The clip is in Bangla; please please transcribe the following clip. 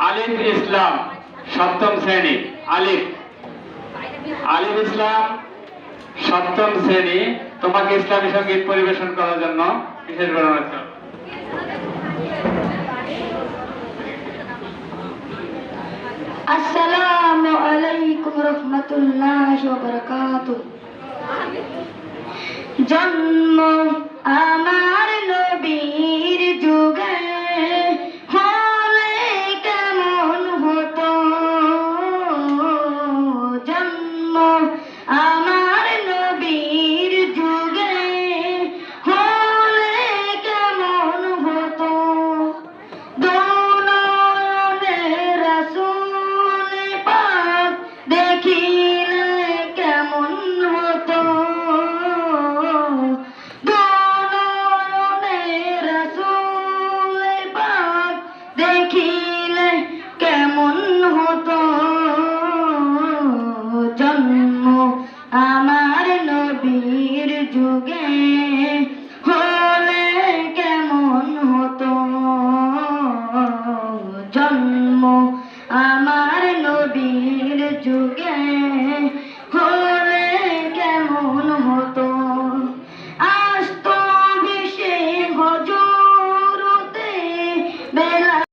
আলিফ ইসলাম সপ্তম শ্রেণী। আলিফ আলিফ ইসলাম সপ্তম শ্রেণী, তোমাকে ইসলামী সঙ্গীত পরিবেশন করার জন্য বিশেষভাবে অনুরোধ করব। আসসালামু আলাইকুম রহমতুল্লাহি ওয়া বারাকাতুহু। জন্ম আমার নবীর যুগে হলে কেমন হতো, জন্ম আমার নবীর যুগে হলে কেমন হতো, দোনয়নে রাসূল পাক দেখিলে কেমন হতো, দোনয়নে রাসূল পাক দেখিলে কেমন হতো, জন্ম আমার নবীর যুগে